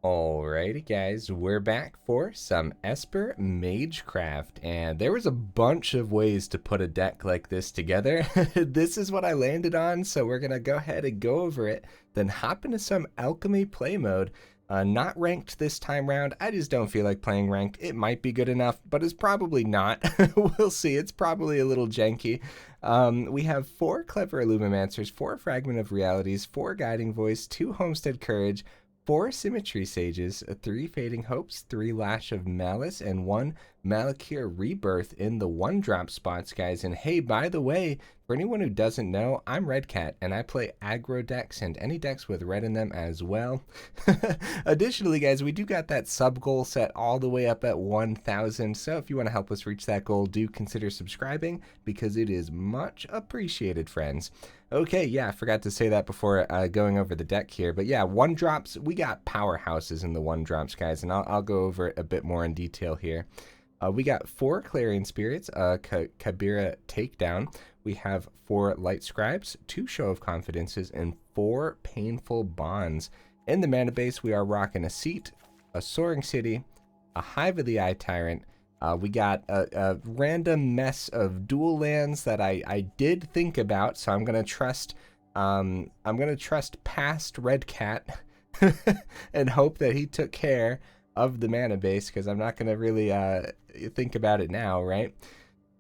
Alrighty guys, we're back for some Esper Magecraft, and there was a bunch of ways to put a deck like this together. This is what I landed on, so we're gonna go ahead and go over it, then hop into some Alchemy play mode. Not ranked this time round. I just don't feel like playing ranked. It might be good enough, but it's probably not. We'll see. It's probably a little janky. We have 4 Clever Lumimancers, 4 Fragment of Realities, 4 Guiding Voice, 2 Homestead Courage, 4 Symmetry Sages, 3 Fading Hopes, 3 Lash of Malice, and 1 Malakir Rebirth in the 1-drop spots, guys. And hey, by the way, for anyone who doesn't know, I'm Red Cat, and I play aggro decks and any decks with red in them as well. Additionally, guys, we do got that sub goal set all the way up at 1,000, so if you want to help us reach that goal, do consider subscribing, because it is much appreciated, friends. Okay, yeah, I forgot to say that before going over the deck here, but yeah, 1-drops, we got powerhouses in the 1-drops, guys, and I'll go over it a bit more in detail here. We got 4 Clarion Spirits, Kabira Takedown. We have 4 Lightscribes, 2 Show of Confidences, and 4 Painful Bonds. In the mana base, we are rocking a Seat, a Soaring City, a Hive of the Eye Tyrant. We got a random mess of dual lands that I did think about, so I'm gonna trust past Red Cat and hope that he took care of the mana base, because I'm not gonna really think about it now, right?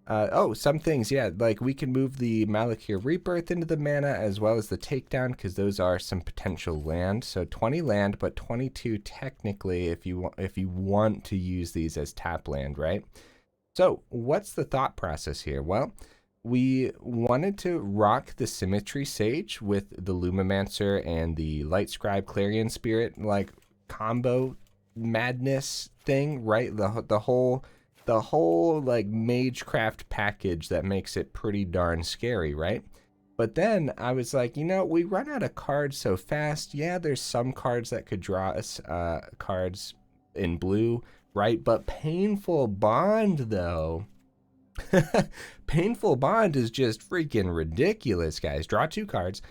Oh, some things, yeah, like we can move the Malakir Rebirth into the mana as well as the Takedown, because those are some potential land. So 20 land, but 22 technically if you want to use these as tap land, right? So what's the thought process here? Well, we wanted to rock the Symmetry Sage with the Lumimancer and the Lightscribe Clarion Spirit, like combo madness thing, right? The whole like Magecraft package that makes it pretty darn scary, right? But then I was like, you know, we run out of cards so fast. Yeah, there's some cards that could draw us cards in blue, right? But Painful Bond, though, Painful Bond is just freaking ridiculous, guys. Draw 2 cards.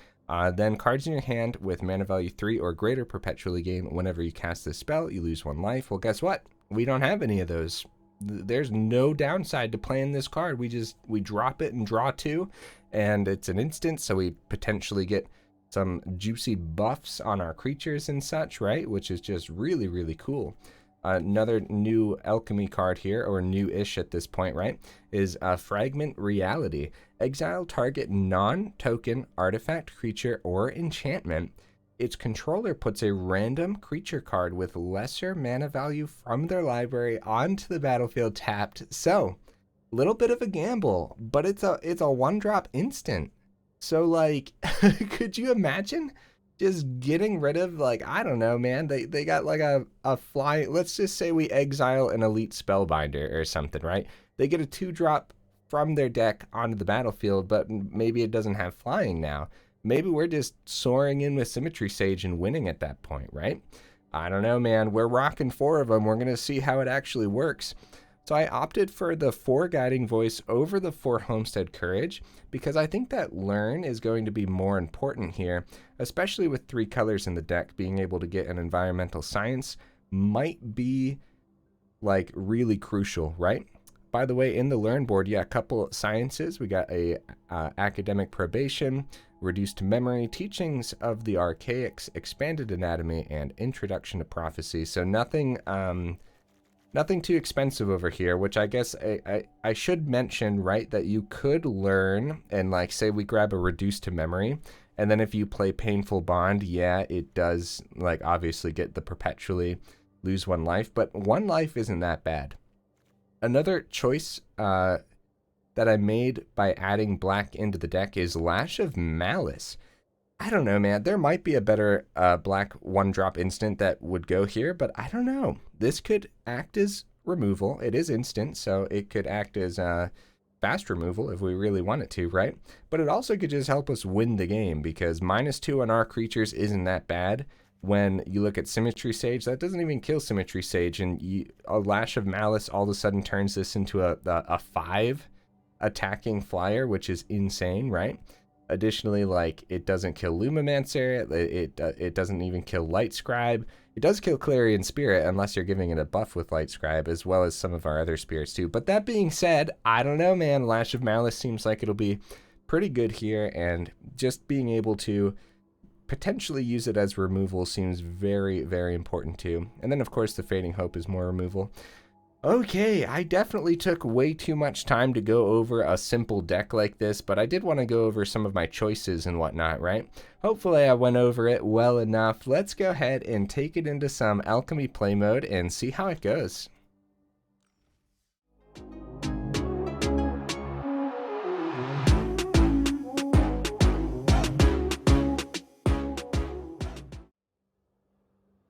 Then cards in your hand with mana value 3 or greater perpetually gain. Whenever you cast this spell, you lose 1 life. Well, guess what? We don't have any of those. There's no downside to playing this card. We drop it and draw 2, and it's an instant, so we potentially get some juicy buffs on our creatures and such, right? Which is just really, really cool. Another new alchemy card here, or new-ish at this point, right, is Fragment Reality. Exile target non-token artifact, creature, or enchantment. Its controller puts a random creature card with lesser mana value from their library onto the battlefield tapped. So, a little bit of a gamble, but it's a 1-drop instant. So, like, could you imagine just getting rid of, like, I don't know, man, they got like a fly, let's just say we exile an elite spellbinder or something, right? They get a 2-drop from their deck onto the battlefield, but maybe it doesn't have flying now. Maybe we're just soaring in with Symmetry Sage and winning at that point, right? I don't know, man. We're rocking 4 of them. We're going to see how it actually works. So I opted for the 4 Guiding Voice over the 4 Homestead Courage, because I think that Learn is going to be more important here, especially with 3 colors in the deck. Being able to get an Environmental Science might be, like, really crucial, right? By the way, in the Learn board, yeah, a couple sciences. We got a Academic Probation, Reduced Memory, Teachings of the Archaics, Expanded Anatomy, and Introduction to Prophecy. So nothing too expensive over here, which I guess I should mention, right, that you could learn and, like, say we grab a Reduced to Memory, and then if you play Painful Bond, yeah, it does, like, obviously get the perpetually lose 1 life, but 1 life isn't that bad. Another choice that I made by adding black into the deck is Lash of Malice. I don't know, man. There might be a better black 1-drop instant that would go here, but I don't know. This could act as removal. It is instant, so it could act as fast removal if we really want it to, right? But it also could just help us win the game, because -2 on our creatures isn't that bad. When you look at Symmetry Sage, that doesn't even kill Symmetry Sage, and a Lash of Malice all of a sudden turns this into a 5 attacking flyer, which is insane, right? Additionally, like, it doesn't kill Lumimancer, it doesn't even kill Lightscribe, It does kill Clarion Spirit unless you're giving it a buff with Lightscribe, as well as some of our other spirits too. But that being said, I don't know, man. Lash of Malice seems like it'll be pretty good here, and just being able to potentially use it as removal seems very, very important too. And then, of course, the Fading Hope is more removal. Okay, I definitely took way too much time to go over a simple deck like this, but I did want to go over some of my choices and whatnot, right? Hopefully I went over it well enough. Let's go ahead and take it into some Alchemy play mode and see how it goes.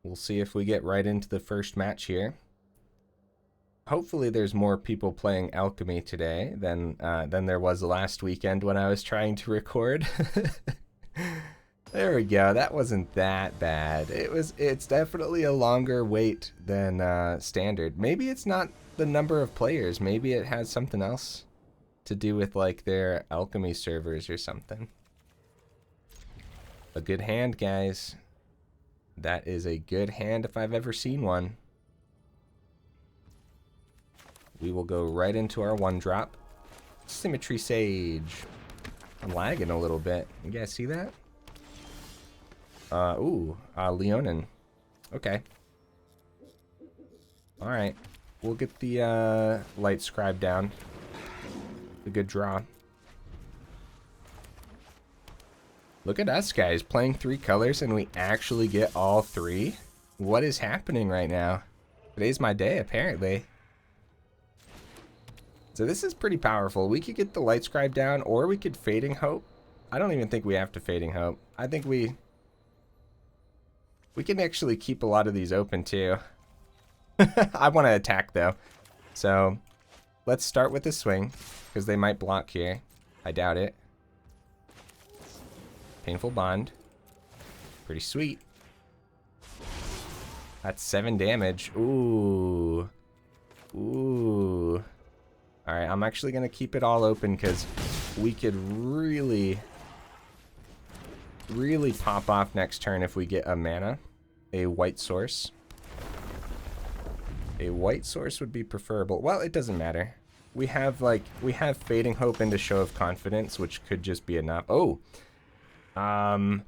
We'll see if we get right into the first match here. Hopefully there's more people playing Alchemy today than there was last weekend when I was trying to record. There we go. That wasn't that bad. It's definitely a longer wait than standard. Maybe it's not the number of players. Maybe it has something else to do with like their Alchemy servers or something. A good hand, guys. That is a good hand if I've ever seen one. We will go right into our 1-drop. Symmetry Sage. I'm lagging a little bit. You guys see that? Leonin. Okay. Alright. We'll get the Lightscribe down. A good draw. Look at us, guys, playing 3 colors and we actually get all 3. What is happening right now? Today's my day, apparently. So this is pretty powerful. We could get the Lightscribe down, or we could Fading Hope. I don't even think we have to Fading Hope. I think we can actually keep a lot of these open too. I want to attack though. So let's start with the swing, because they might block here. I doubt it. Painful Bond. Pretty sweet. That's 7 damage. Ooh. Ooh. Alright, I'm actually going to keep it all open because we could really pop off next turn if we get a mana. A white source. A white source would be preferable. Well, it doesn't matter. We have Fading Hope into Show of Confidence, which could just be enough. Oh! I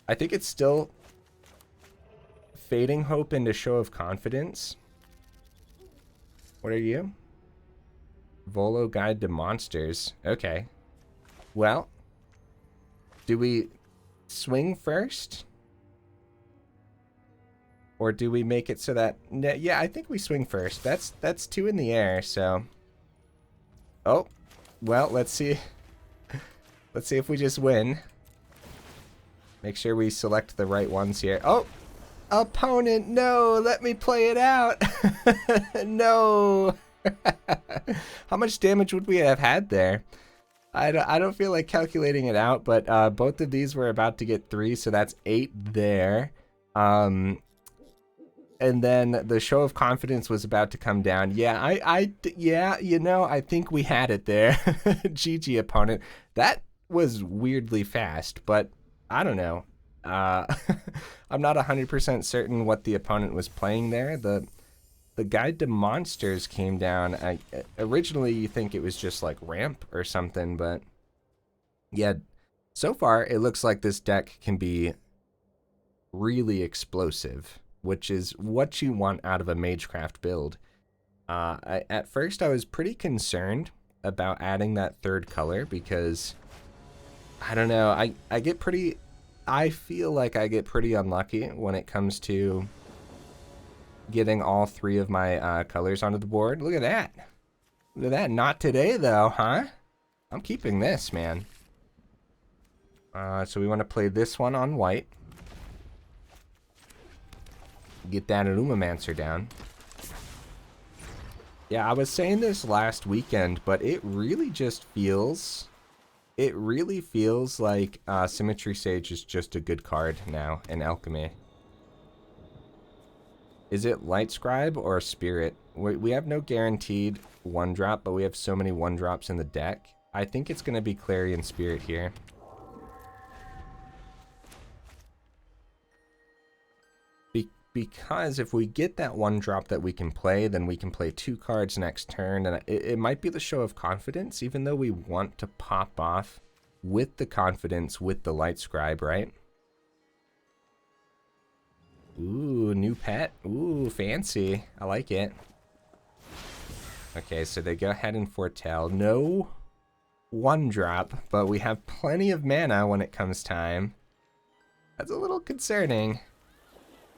think it's still Fading Hope into Show of Confidence. What are you? Volo Guide to Monsters. Okay. Well, do we swing first? Or do we make it so that... Yeah, I think we swing first. That's 2 in the air, so... Oh, well, let's see. Let's see if we just win. Make sure we select the right ones here. Oh! Opponent, no! Let me play it out! No! How much damage would we have had there? I don't feel like calculating it out, but both of these were about to get 3, so that's 8 there. And then the Show of Confidence was about to come down. Yeah, yeah, you know, I think we had it there. GG, opponent. That was weirdly fast, but I don't know. I'm not 100% certain what the opponent was playing there. The Guide to Monsters came down. Originally, you think it was just like ramp or something, but yeah, so far it looks like this deck can be really explosive, which is what you want out of a Magecraft build. At first, I was pretty concerned about adding that 3rd color because I don't know. I feel like I get pretty unlucky when it comes to getting all 3 of my colors onto the board. Look at that. Look at that. Not today, though, huh? I'm keeping this, man. So we want to play this one on white. Get that Lumimancer down. Yeah, I was saying this last weekend, but it really just feels... It really feels like Symmetry Sage is just a good card now in Alchemy. Is it Lightscribe or Spirit? We have no guaranteed 1-drop, but we have so many 1-drops in the deck. I think it's going to be Clarion Spirit here. because if we get that one drop that we can play, then we can play 2 cards next turn, and it might be the Show of Confidence, even though we want to pop off with the Confidence with the Lightscribe, right? Ooh, new pet. Ooh, fancy. I like it. Okay, so they go ahead and foretell. No 1-drop, but we have plenty of mana when it comes time. That's a little concerning.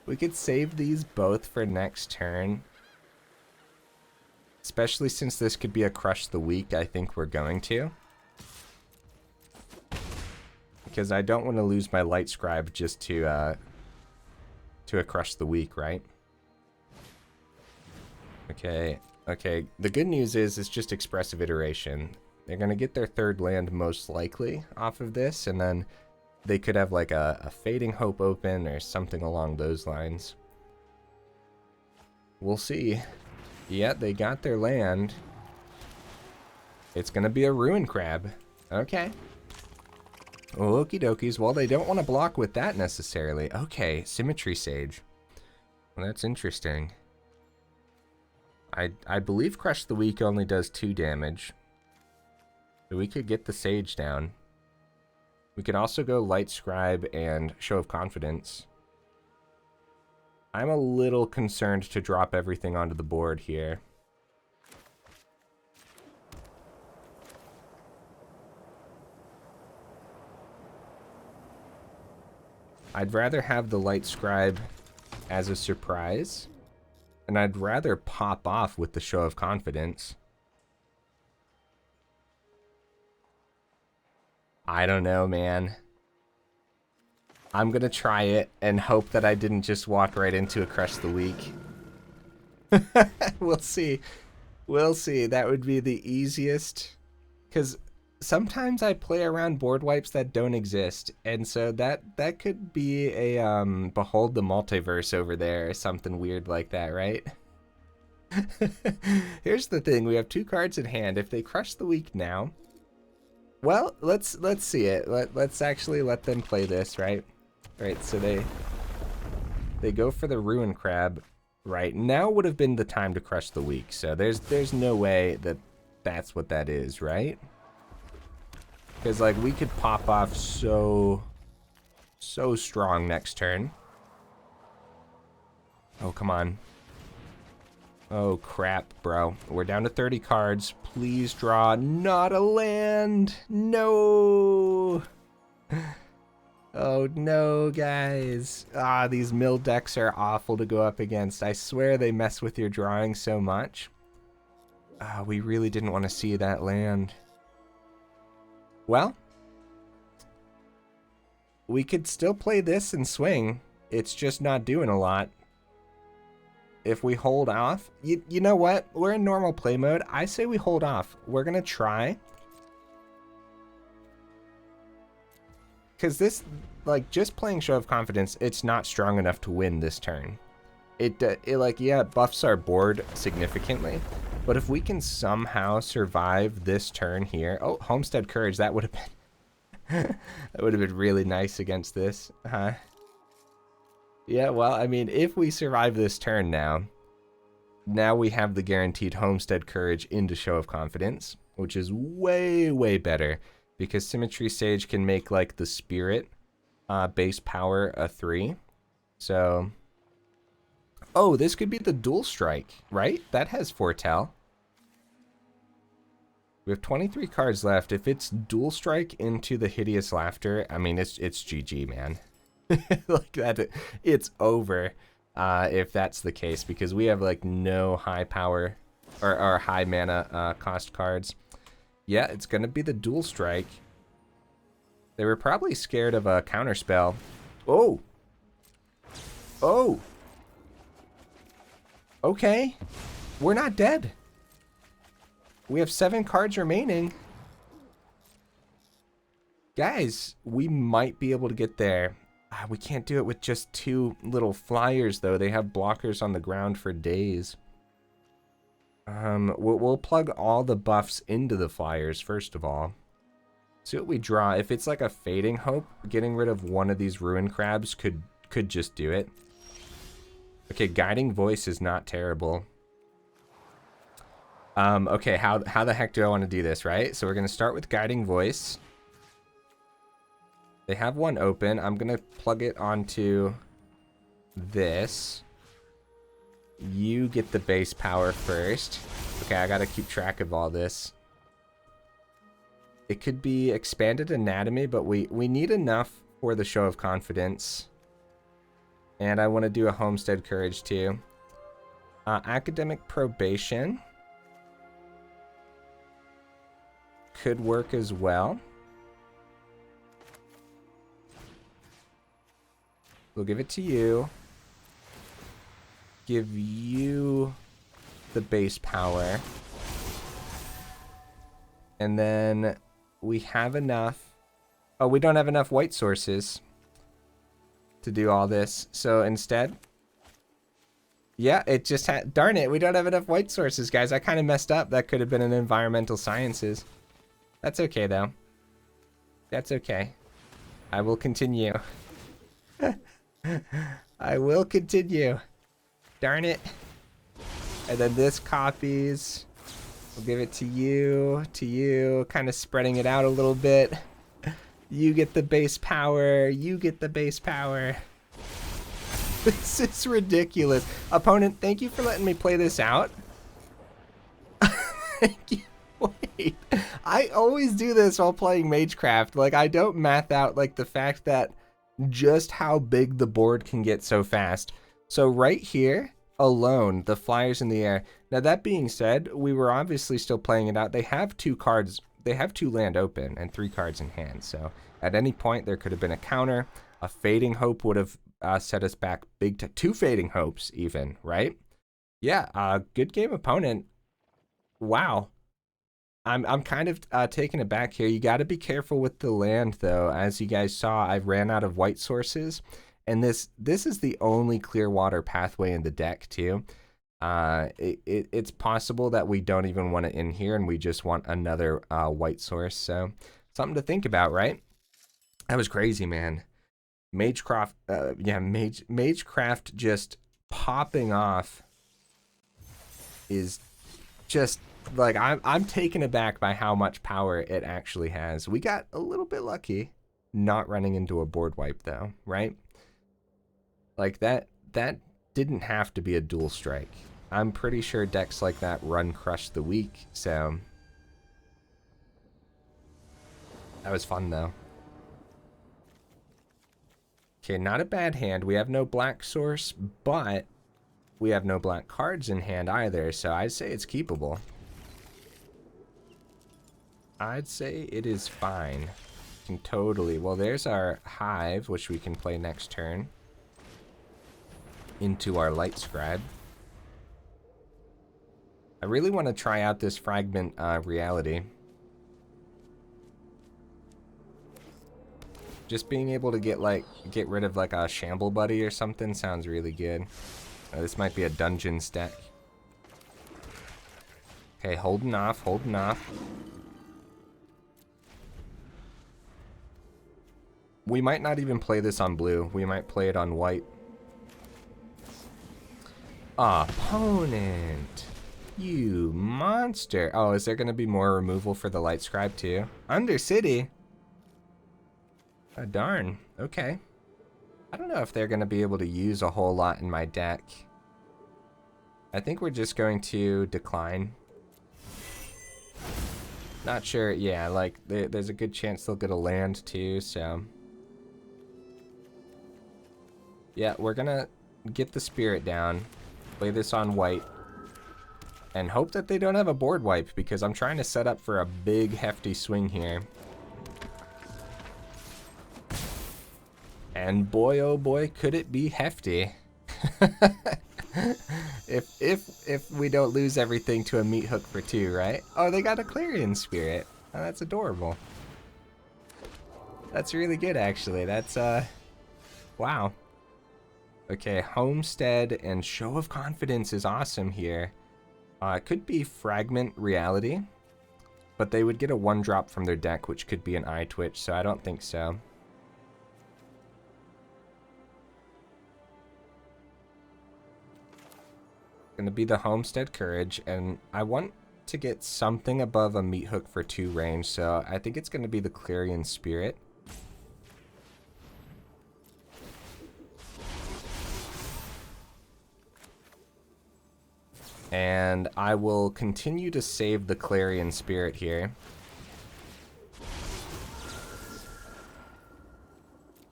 We could save these both for next turn. Especially since this could be a Crush the Weak, I think we're going to. Because I don't want to lose my Lightscribe just to a Crush the Weak, right? Okay, okay. The good news is it's just Expressive Iteration. They're going to get their 3rd land most likely off of this, and then they could have like a Fading Hope open or something along those lines. We'll see. Yeah, they got their land. It's going to be a Ruin Crab. Okay. Okie dokies. Well, they don't want to block with that necessarily. Okay, Symmetry Sage. Well, that's interesting. I believe Crush the Weak only does 2 damage. So we could get the Sage down. We could also go Lightscribe and Show of Confidence. I'm a little concerned to drop everything onto the board here. I'd rather have the Lightscribe as a surprise, and I'd rather pop off with the Show of Confidence. I don't know, man. I'm gonna try it and hope that I didn't just walk right into a Crush the Weak. We'll see. We'll see. That would be the easiest. Because sometimes I play around board wipes that don't exist. And so that could be a Behold the Multiverse over there or something weird like that, right? Here's the thing. We have 2 cards in hand. If they Crush the Weak now... Well, let's see it. Let's actually let them play this, right? Right, so they go for the Ruin Crab. Right, now would have been the time to Crush the Weak. So there's no way that that's what that is, right? Because like we could pop off so strong next turn. Oh, come on. Oh, crap, bro. We're down to 30 cards. Please draw not a land. No. Oh, no, guys. Ah, these mill decks are awful to go up against. I swear they mess with your drawing so much. Ah, we really didn't want to see that land. Well, we could still play this and swing. It's just not doing a lot. If we hold off, you know what? We're in normal play mode. I say we hold off. We're going to try. Because this, like, just playing Show of Confidence, it's not strong enough to win this turn. It like, yeah, it buffs our board significantly. But if we can somehow survive this turn here. Oh, Homestead Courage, that would have been... that would have been really nice against this. Huh? Yeah, well, I mean, if we survive this turn now we have the guaranteed Homestead Courage into Show of Confidence, which is way, way better, because Symmetry Sage can make, like, the Spirit base power a 3. So, oh, this could be the Dual Strike, right? That has Foretell. We have 23 cards left. If it's Dual Strike into the Hideous Laughter, I mean, it's GG, man. Like that, it's over if that's the case, because we have like no high power or high mana cost cards. Yeah, it's gonna be the Dual Strike. They were probably scared of a counterspell. Oh, oh, okay, we're not dead. We have 7 cards remaining, guys. We might be able to get there. We can't do it with just 2 little flyers, though. They have blockers on the ground for days. We'll plug all the buffs into the flyers, first of all. See what we draw. If it's like a Fading Hope, getting rid of one of these Ruin Crabs could just do it. Okay, Guiding Voice is not terrible. Okay, how the heck do I want to do this, right? So we're going to start with Guiding Voice. They have one open. I'm going to plug it onto this. You get the base power first. Okay, I got to keep track of all this. It could be Expanded Anatomy, but we need enough for the Show of Confidence. And I want to do a Homestead Courage too. Academic Probation could work as well. We'll give it to you. Give you the base power. And then we have enough. Oh, we don't have enough white sources to do all this. So instead, yeah, it just had, darn it, we don't have enough white sources, guys. I kind of messed up. That could have been an Environmental Sciences. That's okay, though. That's okay. I will continue. I will continue. Darn it. And then this copies. We'll give it to you, kind of spreading it out a little bit. You get the base power, you get the base power. This is ridiculous. Opponent, thank you for letting me play this out. Thank you. Wait, I always do this while playing Magecraft. Like, I don't math out, like, the fact that just how big the board can get so fast. So right here, alone, the flyers in the air. Now, that being said, we were obviously still playing it out. They have 2 cards. They have 2 land open and 3 cards in hand. So at any point, there could have been a counter. A Fading Hope would have set us back big to 2 Fading Hopes even, right? Yeah, good game, opponent. Wow. I'm kind of taken aback here. You got to be careful with the land, though. As you guys saw, I ran out of white sources. And this is the only Clearwater Pathway in the deck, too. It's possible that we don't even want it in here and we just want another white source. So something to think about, right? That was crazy, man. Magecraft, Magecraft just popping off is just like, I'm taken aback by how much power it actually has. We got a little bit lucky not running into a board wipe, though, right? Like, that didn't have to be a dual strike. I'm pretty sure decks like that run Crush the Weak, so that was fun, though. Okay, not a bad hand. We have no black source, but we have no black cards in hand either, so I'd say it's keepable. I'd say it is fine. Can totally. Well, there's our Hive, which we can play next turn into our Lightscribe. I really want to try out this Fragment Reality. Just being able to get rid of like a Shamble Buddy or something sounds really good. This might be a dungeon stack. Okay, holding off, holding off. We might not even play this on blue. We might play it on white. Opponent, you monster. Oh, is there going to be more removal for the Lightscribe too? Undercity. Oh, darn. Okay. I don't know if they're going to be able to use a whole lot in my deck. I think we're just going to decline. Not sure. Yeah, like, there's a good chance they'll get a land too, so. Yeah, we're going to get the Spirit down. Play this on white. And hope that they don't have a board wipe, because I'm trying to set up for a big, hefty swing here. And boy, oh boy, could it be hefty. if we don't lose everything to a meat hook for 2, right? Oh, they got a Clarion Spirit. Oh, that's adorable. That's really good, actually. That's, wow. Okay, Homestead and Show of Confidence is awesome here. It could be Fragment Reality, but they would get a 1-drop from their deck, which could be an Eye Twitch, so I don't think so. Gonna be the Homestead Courage, and I want to get something above a Meat Hook for 2 range, so I think it's gonna be the Clarion Spirit. And I will continue to save the Clarion Spirit here.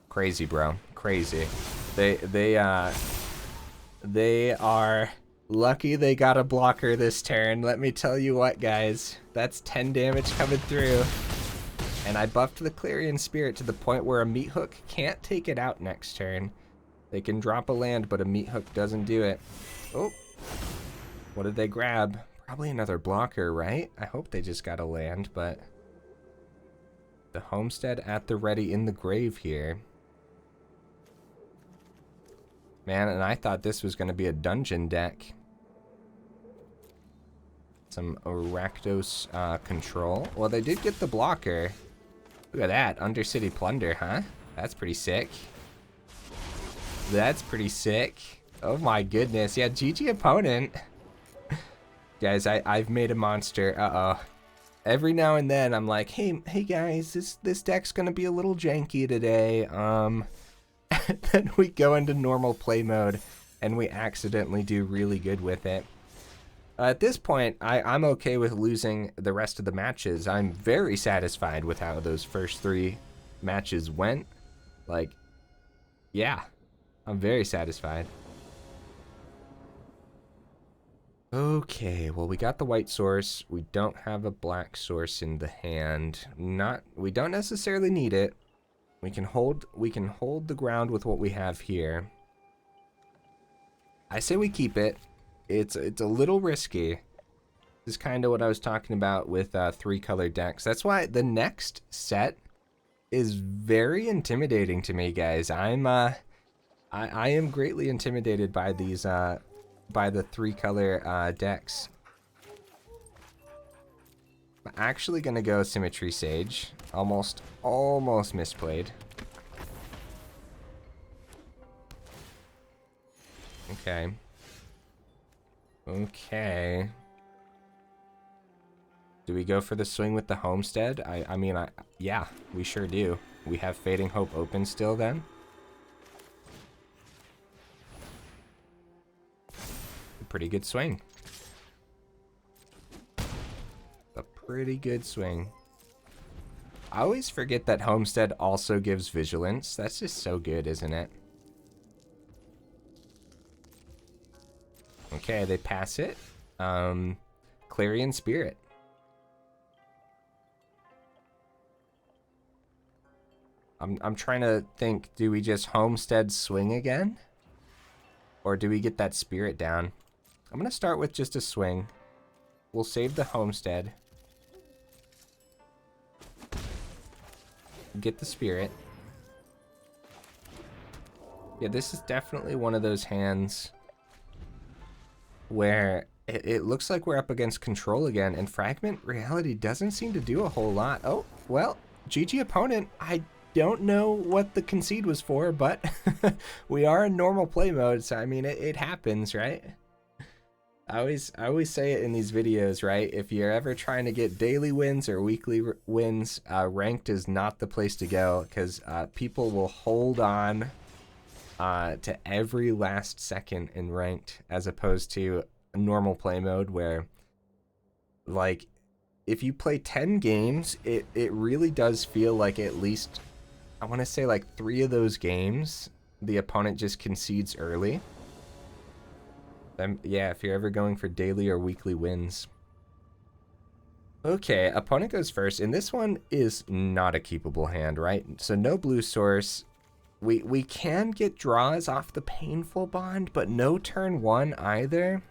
Crazy, bro. Crazy. They are lucky they got a blocker this turn. Let me tell you what, guys. That's 10 damage coming through. And I buffed the Clarion Spirit to the point where a Meat Hook can't take it out next turn. They can drop a land, but a Meat Hook doesn't do it. Oh. What did they grab? Probably another blocker, right? I hope they just got a land, but... the Homestead at the ready in the grave here. Man, and I thought this was going to be a dungeon deck. Some Rakdos control. Well, they did get the blocker. Look at that. Undercity Plunder, huh? That's pretty sick. That's pretty sick. Oh my goodness. Yeah, GG opponent. Guys, I've made a monster. Uh-oh. Every now and then I'm like, hey guys, this deck's gonna be a little janky today. Then we go into normal play mode and we accidentally do really good with it. At this point, I'm okay with losing the rest of the matches. I'm very satisfied with how those first 3 matches went. Like, yeah, I'm very satisfied. Okay, well, we got the white source. We don't have a black source in the hand. We don't necessarily need it. We can hold the ground with what we have here. I say we keep it. It's a little risky. This is kind of what I was talking about with 3-color decks. That's why the next set is very intimidating to me, guys. I am greatly intimidated by these by the 3-color decks. I'm actually gonna go Symmetry Sage. Almost misplayed. Okay. Okay. Do we go for the swing with the Homestead? I mean, yeah, we sure do. We have Fading Hope open still then. Pretty good swing. A pretty good swing. I always forget that Homestead also gives Vigilance. That's just so good, isn't it? Okay, they pass it. Clarion Spirit. I'm trying to think, do we just Homestead swing again? Or do we get that Spirit down? I'm going to start with just a swing. We'll save the Homestead. Get the Spirit. Yeah, this is definitely one of those hands where it looks like we're up against control again, and Fragment Reality doesn't seem to do a whole lot. Oh, well, GG opponent. I don't know what the concede was for, but we are in normal play mode, so I mean, it happens, right? I always say it in these videos, right? If you're ever trying to get daily wins or weekly wins, ranked is not the place to go, because people will hold on to every last second in ranked, as opposed to normal play mode where, like, if you play 10 games, it really does feel like at least, I want to say like 3 of those games, the opponent just concedes early. Yeah, if you're ever going for daily or weekly wins. Okay, opponent goes first, and this one is not a keepable hand, right? So no blue source. We can get draws off the Painful Bond, but no turn 1 either.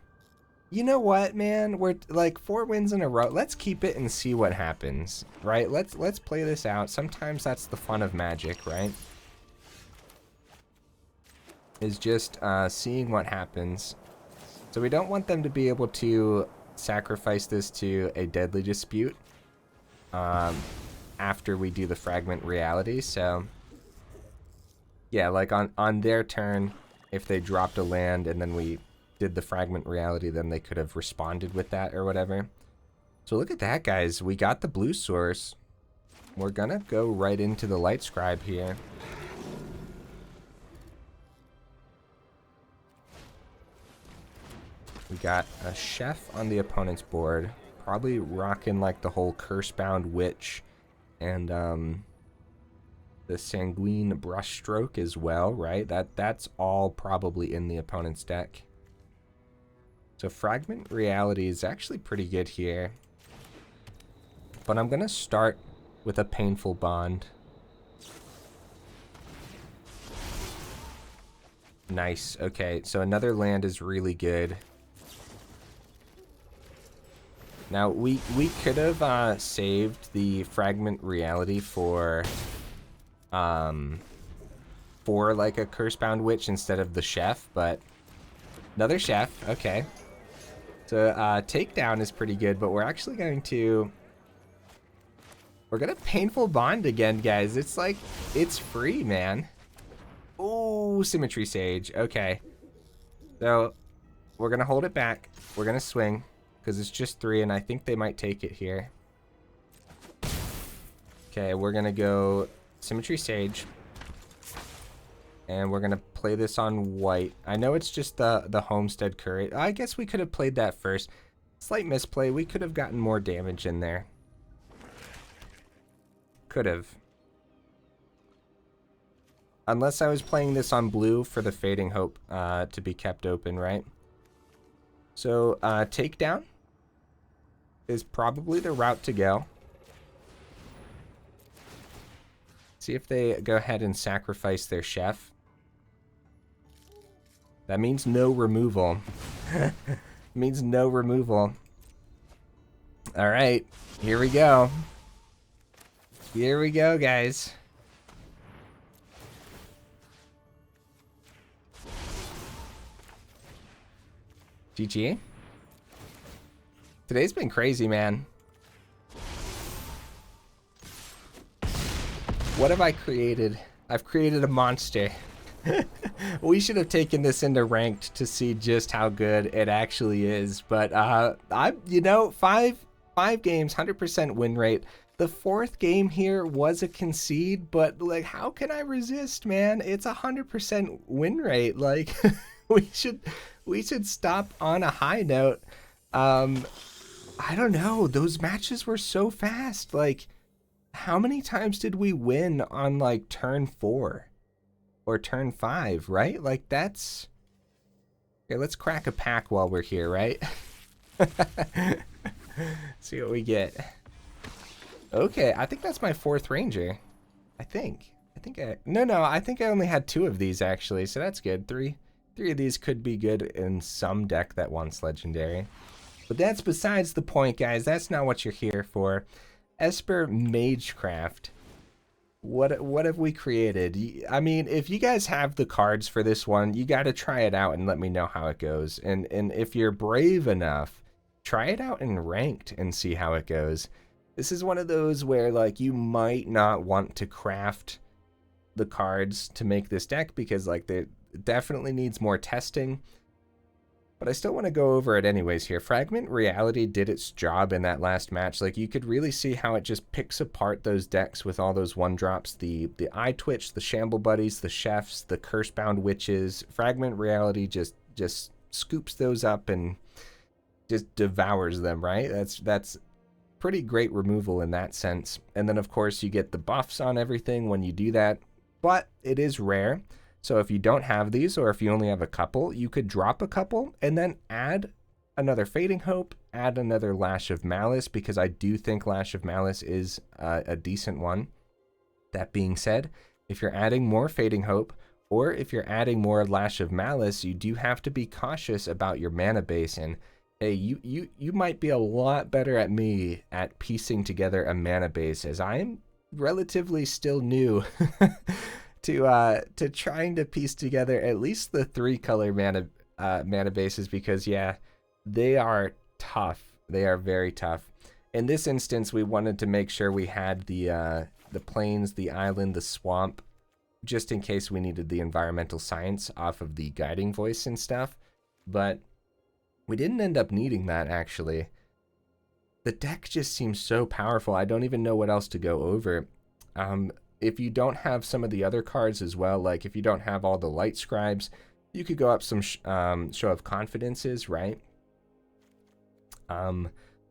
You know what, man? We're like 4 wins in a row. Let's keep it and see what happens, right? Let's play this out. Sometimes that's the fun of Magic, right? Is just seeing what happens. So we don't want them to be able to sacrifice this to a Deadly Dispute after we do the Fragment Reality. So yeah, like on their turn, if they dropped a land and then we did the Fragment Reality, then they could have responded with that or whatever. So look at that, guys. We got the blue source. We're gonna go right into the Lightscribe here. We got a Chef on the opponent's board. Probably rocking like the whole Cursebound Witch and the Sanguine Brushstroke as well, right? That's all probably in the opponent's deck. So Fragment Reality is actually pretty good here. But I'm gonna start with a Painful Bond. Nice. Okay, so another land is really good. Now, we could have saved the Fragment Reality for like a Cursebound Witch instead of the Chef, but another Chef, okay. So Takedown is pretty good, but we're actually going to... We're gonna Painful Bond again, guys. It's like, it's free, man. Oh, Symmetry Sage, okay. So, we're gonna hold it back. We're gonna swing, because it's just 3, and I think they might take it here. Okay, we're gonna go Symmetry Sage. And we're gonna play this on white. I know it's just the Homestead Courage. I guess we could have played that first. Slight misplay. We could have gotten more damage in there. Could have. Unless I was playing this on blue for the Fading Hope to be kept open, right? So, Takedown is probably the route to go. See if they go ahead and sacrifice their Chef. That means no removal. Means no removal. Alright, here we go. Here we go, guys. GG. Today's been crazy, man. What have I created? I've created a monster. We should have taken this into ranked to see just how good it actually is. But you know, five games, 100% win rate. The 4th game here was a concede, but like, how can I resist, man? It's 100% win rate. Like, we should stop on a high note. I don't know. Those matches were so fast. Like, how many times did we win on like turn 4 or turn 5, right? Like, that's... Okay, let's crack a pack while we're here, right? See what we get. Okay, I think that's my 4th Ranger. I think I only had 2 of these actually, so that's good. Three of these could be good in some deck that wants Legendary. But that's besides the point, guys. That's not what you're here for. Esper Magecraft. What have we created? I mean, if you guys have the cards for this one, you got to try it out and let me know how it goes. And if you're brave enough, try it out in ranked and see how it goes. This is one of those where like you might not want to craft the cards to make this deck because like it definitely needs more testing. But I still want to go over it anyways here. Fragment Reality did its job in that last match. Like, you could really see how it just picks apart those decks with all those 1-drops. The Eye Twitch, the Shamble Buddies, the Chefs, the Cursebound Witches. Fragment Reality just scoops those up and just devours them, right? That's pretty great removal in that sense. And then, of course, you get the buffs on everything when you do that. But it is rare. So if you don't have these, or if you only have a couple, you could drop a couple and then add another Fading Hope, add another Lash of Malice, because I do think Lash of Malice is a decent one. That being said, if you're adding more Fading Hope, or if you're adding more Lash of Malice, you do have to be cautious about your mana base. And hey, you might be a lot better at me at piecing together a mana base, as I am relatively still new to trying to piece together at least the 3-color mana bases, because yeah, they are tough. They are very tough. In this instance, we wanted to make sure we had the plains, the island, the swamp, just in case we needed the environmental science off of the guiding voice and stuff. But We didn't end up needing that, actually. The deck just seems so powerful. I don't even know what else to go over. If you don't have some of the other cards as well, like if you don't have all the Lightscribes, you could go up some Show of Confidences, right?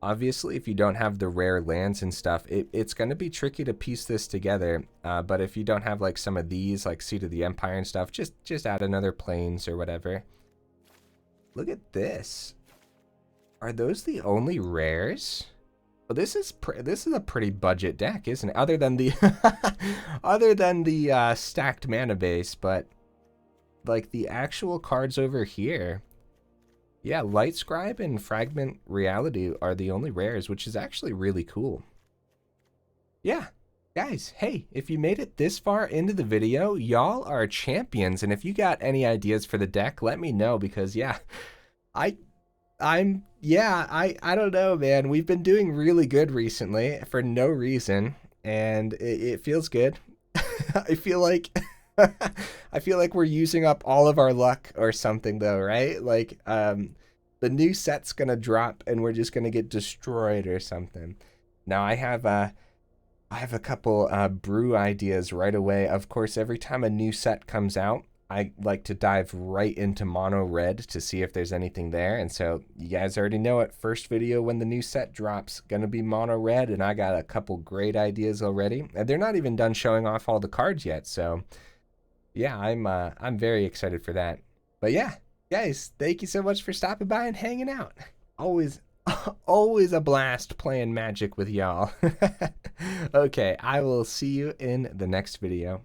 Obviously, if you don't have the rare lands and stuff, it's going to be tricky to piece this together. But if you don't have like some of these, like Seat of the Empire and stuff, just add another Plains or whatever. Look at this. Are those the only rares? Well, this is a pretty budget deck, isn't it? Other than the stacked mana base, but like the actual cards over here. Yeah, Lightscribe and Fragment Reality are the only rares, which is actually really cool. Yeah, guys, hey, if you made it this far into the video, y'all are champions. And if you got any ideas for the deck, let me know, because yeah, I don't know, man. We've been doing really good recently for no reason, and it feels good. I feel like we're using up all of our luck or something, though, right? Like the new set's gonna drop and we're just gonna get destroyed or something. Now I have a couple brew ideas right away. Of course, every time a new set comes out, I like to dive right into mono red to see if there's anything there. And so you guys already know it. First video when the new set drops, gonna be mono red, and I got a couple great ideas already. And they're not even done showing off all the cards yet. So yeah, I'm very excited for that. But yeah, guys, thank you so much for stopping by and hanging out. Always a blast playing Magic with y'all. Okay, I will see you in the next video.